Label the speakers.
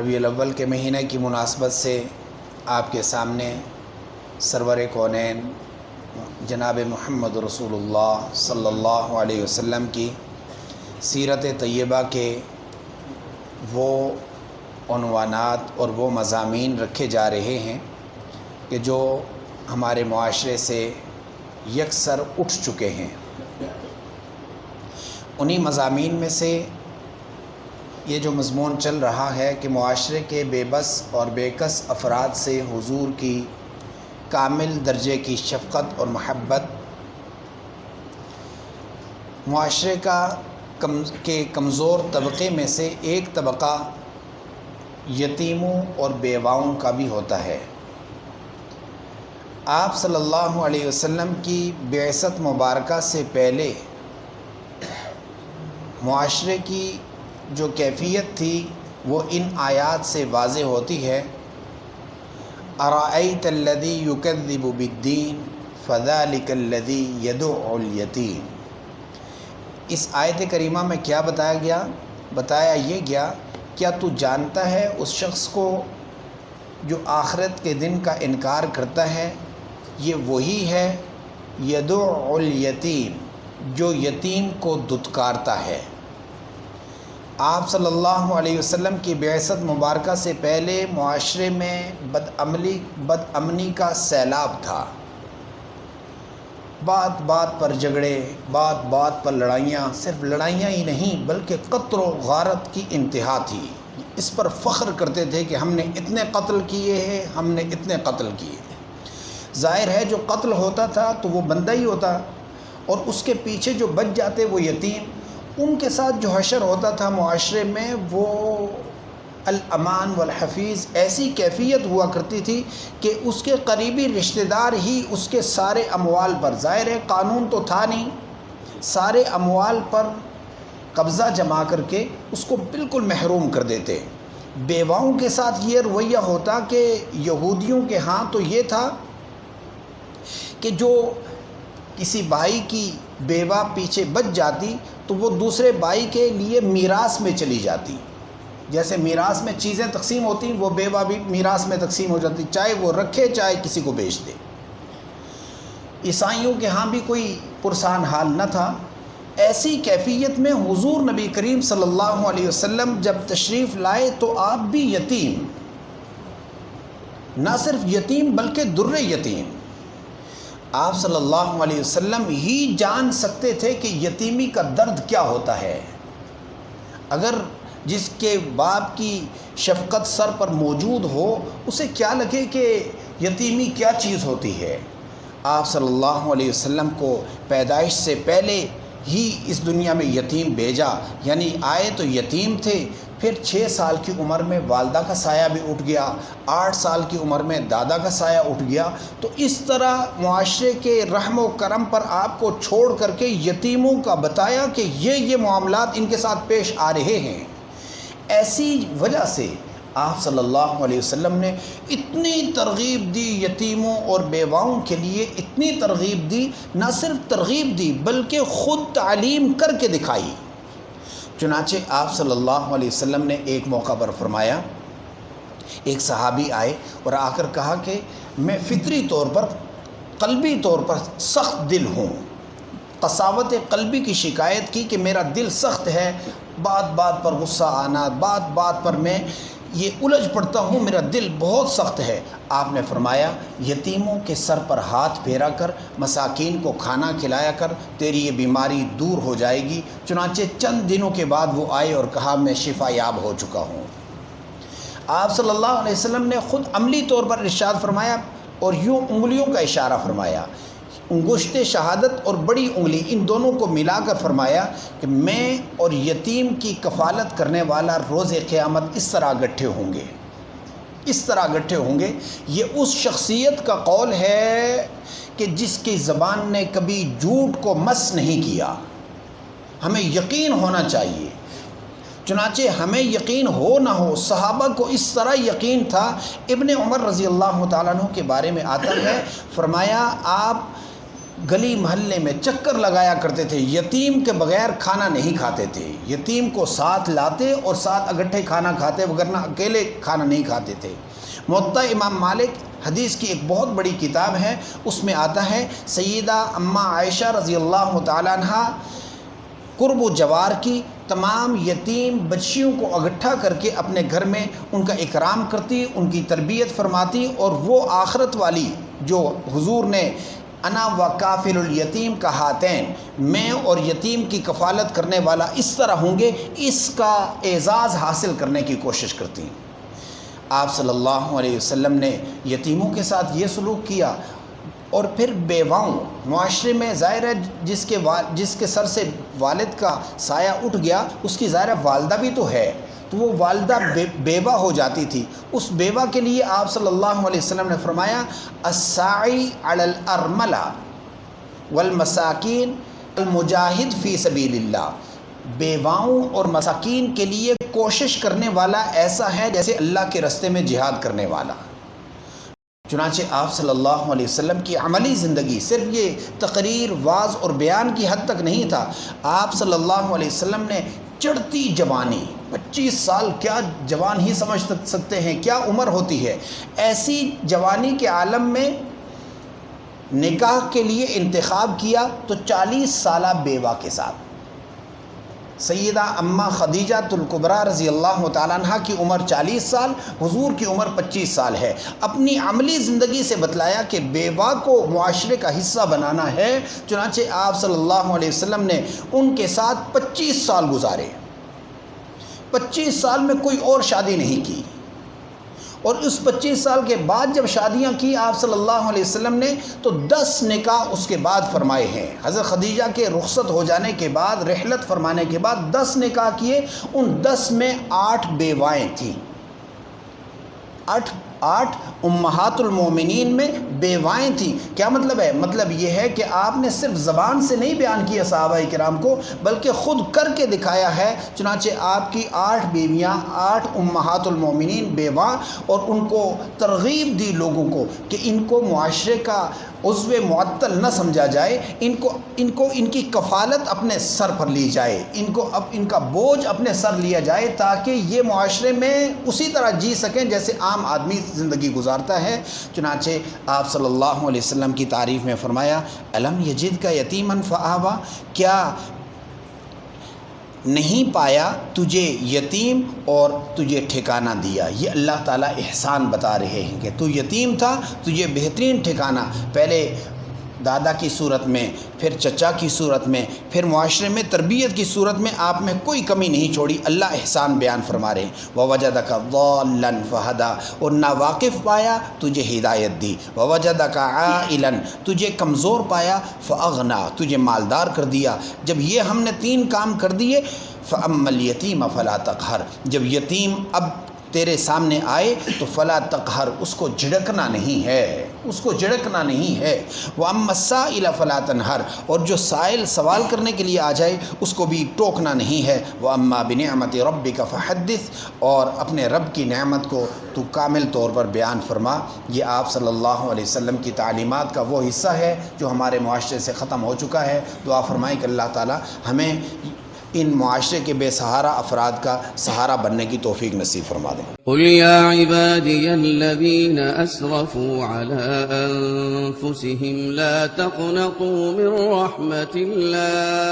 Speaker 1: ربیع الاول کے مہینے کی مناسبت سے آپ کے سامنے سرور کونین جناب محمد رسول اللہ صلی اللہ علیہ وسلم کی سیرت طیبہ کے وہ عنوانات اور وہ مضامین رکھے جا رہے ہیں کہ جو ہمارے معاشرے سے یکسر اٹھ چکے ہیں۔ انہی مضامین میں سے یہ جو مضمون چل رہا ہے کہ معاشرے کے بے بس اور بے کس افراد سے حضور کی کامل درجے کی شفقت اور محبت، معاشرے کے کمزور طبقے میں سے ایک طبقہ یتیموں اور بیواؤں کا بھی ہوتا ہے۔ آپ صلی اللہ علیہ وسلم کی بعثت مبارکہ سے پہلے معاشرے کی جو کیفیت تھی وہ ان آیات سے واضح ہوتی ہے۔ ارأیت الذی یکذب بالدین فذلک الذی یدع الیتیم۔ اس آیت کریمہ میں کیا بتایا یہ گیا، کیا تو جانتا ہے اس شخص کو جو آخرت کے دن کا انکار کرتا ہے؟ یہ وہی ہے یدع الیتیم، جو یتیم کو دھتکارتا ہے۔ آپ صلی اللہ علیہ وسلم کی بعثت مبارکہ سے پہلے معاشرے میں بد امنی کا سیلاب تھا۔ بات بات پر جھگڑے، بات بات پر لڑائیاں، صرف لڑائیاں ہی نہیں بلکہ قتل و غارت کی انتہا تھی۔ اس پر فخر کرتے تھے کہ ہم نے اتنے قتل کیے ہیں، ہم نے اتنے قتل کیے ہیں۔ ظاہر ہے جو قتل ہوتا تھا تو وہ بندہ ہی ہوتا، اور اس کے پیچھے جو بچ جاتے وہ یتیم، ان کے ساتھ جو حشر ہوتا تھا معاشرے میں وہ الامان والحفیظ ایسی کیفیت ہوا کرتی تھی کہ اس کے قریبی رشتہ دار ہی اس کے سارے اموال پر، ظاہر ہے قانون تو تھا نہیں، سارے اموال پر قبضہ جما کر کے اس کو بالکل محروم کر دیتے۔ بیواؤں کے ساتھ یہ رویہ ہوتا کہ یہودیوں کے ہاں تو یہ تھا کہ جو کسی بھائی کی بیوہ پیچھے بچ جاتی تو وہ دوسرے بھائی کے لیے میراث میں چلی جاتی۔ جیسے میراث میں چیزیں تقسیم ہوتی وہ بیوہ بھی میراث میں تقسیم ہو جاتی، چاہے وہ رکھے چاہے کسی کو بیچ دے۔ عیسائیوں کے ہاں بھی کوئی پرسان حال نہ تھا۔ ایسی کیفیت میں حضور نبی کریم صلی اللہ علیہ وسلم جب تشریف لائے تو آپ بھی یتیم، نہ صرف یتیم بلکہ در یتیم۔ آپ صلی اللہ علیہ وسلم ہی جان سکتے تھے کہ یتیمی کا درد کیا ہوتا ہے۔ اگر جس کے باپ کی شفقت سر پر موجود ہو اسے کیا لگے کہ یتیمی کیا چیز ہوتی ہے۔ آپ صلی اللہ علیہ وسلم کو پیدائش سے پہلے ہی اس دنیا میں یتیم بھیجا، یعنی آئے تو یتیم تھے، پھر 6 سال کی عمر میں والدہ کا سایہ بھی اٹھ گیا، 8 سال کی عمر میں دادا کا سایہ اٹھ گیا۔ تو اس طرح معاشرے کے رحم و کرم پر آپ کو چھوڑ کر کے یتیموں کا بتایا کہ یہ معاملات ان کے ساتھ پیش آ رہے ہیں۔ ایسی وجہ سے آپ صلی اللہ علیہ وسلم نے اتنی ترغیب دی یتیموں اور بیواؤں کے لیے، اتنی ترغیب دی، نہ صرف ترغیب دی بلکہ خود تعلیم کر کے دکھائی۔ چنانچہ آپ صلی اللہ علیہ وسلم نے ایک موقع پر فرمایا، ایک صحابی آئے اور آ کر کہا کہ میں فطری طور پر، قلبی طور پر سخت دل ہوں۔ قساوت قلبی کی شکایت کی کہ میرا دل سخت ہے، بات بات پر غصہ آنا، بات بات پر میں یہ الجھ پڑتا ہوں، میرا دل بہت سخت ہے۔ آپ نے فرمایا یتیموں کے سر پر ہاتھ پھیرا کر، مساکین کو کھانا کھلایا کر، تیری یہ بیماری دور ہو جائے گی۔ چنانچہ چند دنوں کے بعد وہ آئے اور کہا میں شفا یاب ہو چکا ہوں۔ آپ صلی اللہ علیہ وسلم نے خود عملی طور پر ارشاد فرمایا اور یوں انگلیوں کا اشارہ فرمایا، انگشت شہادت اور بڑی انگلی ان دونوں کو ملا کر فرمایا کہ میں اور یتیم کی کفالت کرنے والا روز قیامت اس طرح گٹھے ہوں گے، اس طرح گٹھے ہوں گے۔ یہ اس شخصیت کا قول ہے کہ جس کی زبان نے کبھی جھوٹ کو مس نہیں کیا۔ ہمیں یقین ہونا چاہیے، چنانچہ ہمیں یقین ہو نہ ہو، صحابہ کو اس طرح یقین تھا۔ ابن عمر رضی اللہ تعالیٰ عنہ کے بارے میں آتا ہے، فرمایا آپ گلی محلے میں چکر لگایا کرتے تھے، یتیم کے بغیر کھانا نہیں کھاتے تھے، یتیم کو ساتھ لاتے اور ساتھ اکٹھے کھانا کھاتے، وگرنہ اکیلے کھانا نہیں کھاتے تھے۔ موطا امام مالک حدیث کی ایک بہت بڑی کتاب ہے، اس میں آتا ہے سیدہ اماں عائشہ رضی اللہ تعالیٰ عنہ قرب و جوار کی تمام یتیم بچیوں کو اکٹھا کر کے اپنے گھر میں ان کا اکرام کرتی، ان کی تربیت فرماتی، اور وہ آخرت والی جو حضور نے انا و کافل الیتیم کا ہاتین، میں اور یتیم کی کفالت کرنے والا اس طرح ہوں گے، اس کا اعزاز حاصل کرنے کی کوشش کرتی ہیں۔ آپ صلی اللہ علیہ وسلم نے یتیموں کے ساتھ یہ سلوک کیا، اور پھر بیواؤں، معاشرے میں ظاہر ہے جس کے سر سے والد کا سایہ اٹھ گیا، اس کی ظاہر والدہ بھی تو ہے، تو وہ والدہ بیوہ ہو جاتی تھی، اس بیوہ کے لیے آپ صلی اللہ علیہ وسلم نے فرمایا الساعی علی الارملہ والمساکین المجاہد فی سبیل اللہ، بیواؤں اور مساکین کے لیے کوشش کرنے والا ایسا ہے جیسے اللہ کے راستے میں جہاد کرنے والا۔ چنانچہ آپ صلی اللہ علیہ وسلم کی عملی زندگی صرف یہ تقریر، واعظ اور بیان کی حد تک نہیں تھا، آپ صلی اللہ علیہ وسلم نے چڑھتی جوانی، 25 سال کیا جوان ہی سمجھ سکتے ہیں، کیا عمر ہوتی ہے، ایسی جوانی کے عالم میں نکاح کے لیے انتخاب کیا تو 40 سالہ بیوہ کے ساتھ۔ سیدہ اماں خدیجہ الکبریٰ رضی اللہ تعالیٰ عنہ کی عمر 40 سال، حضور کی عمر 25 سال ہے۔ اپنی عملی زندگی سے بتلایا کہ بیوہ کو معاشرے کا حصہ بنانا ہے، چنانچہ آپ صلی اللہ علیہ وسلم نے ان کے ساتھ 25 سال گزارے۔ 25 سال میں کوئی اور شادی نہیں کی، اور اس 25 سال کے بعد جب شادیاں کی آپ صلی اللہ علیہ وسلم نے تو 10 نکاح اس کے بعد فرمائے ہیں۔ حضرت خدیجہ کے رخصت ہو جانے کے بعد، رحلت فرمانے کے بعد 10 نکاح کیے، ان 10 میں 8 بیوائیں تھیں، 8 امہات المومنین میں بیوائیں تھیں۔ کیا مطلب ہے؟ مطلب یہ ہے کہ آپ نے صرف زبان سے نہیں بیان کیا صحابہ کرام کو، بلکہ خود کر کے دکھایا ہے۔ چنانچہ آپ کی 8 بیویاں، 8 امہات المومنین بیواں، اور ان کو ترغیب دی لوگوں کو کہ ان کو معاشرے کا عضو معطل نہ سمجھا جائے، ان کی کفالت اپنے سر پر لی جائے، ان کا بوجھ اپنے سر لیا جائے، تاکہ یہ معاشرے میں اسی طرح جی سکیں جیسے عام آدمی زندگی گزارتا ہے۔ چنانچہ آپ صلی اللہ علیہ وسلم کی تعریف میں فرمایا الم یجد کا یتیما فآویٰ، کیا نہیں پایا تجھے یتیم اور تجھے ٹھکانہ دیا۔ یہ اللہ تعالیٰ احسان بتا رہے ہیں کہ تو یتیم تھا، تجھے بہترین ٹھکانہ، پہلے دادا کی صورت میں، پھر چچا کی صورت میں، پھر معاشرے میں تربیت کی صورت میں آپ میں کوئی کمی نہیں چھوڑی۔ اللہ احسان بیان فرما رہے ہیں۔ وَوَجَدَكَ ضَالًّا فَهَدَىٰ، اور ناواقف پایا تجھے ہدایت دی۔ وَوَجَدَكَ عَائِلًا، تجھے کمزور پایا، فَأَغْنَىٰ، تجھے مالدار کر دیا۔ جب یہ ہم نے 3 کام کر دیے، فَأَمَّا الْيَتِيمَ فَلَا تَقْهَرْ، جب یتیم اب تیرے سامنے آئے تو فلا تقہر، اس کو جھڑکنا نہیں ہے، اس کو جھڑکنا نہیں ہے۔ وَأَمَّا السَّائِلَ فَلَا تَنْهَرْ، اور جو سائل سوال کرنے کے لیے آ جائے اس کو بھی ٹوکنا نہیں ہے۔ وَأَمَّا بِنِعْمَةِ رَبِّكَ فَحَدِّثْ، اور اپنے رب کی نعمت کو تو کامل طور پر بیان فرما۔ یہ آپ صلی اللہ علیہ وسلم کی تعلیمات کا وہ حصہ ہے جو ہمارے معاشرے سے ختم ہو چکا ہے۔ دعا فرمائیں کہ اللہ تعالی ہمیں ان معاشرے کے بے سہارا افراد کا سہارا بننے کی توفیق نصیب فرما دیں۔
Speaker 2: قل یا عبادی الذین اسرفوا علی انفسهم لا تقنطوا من رحمت اللہ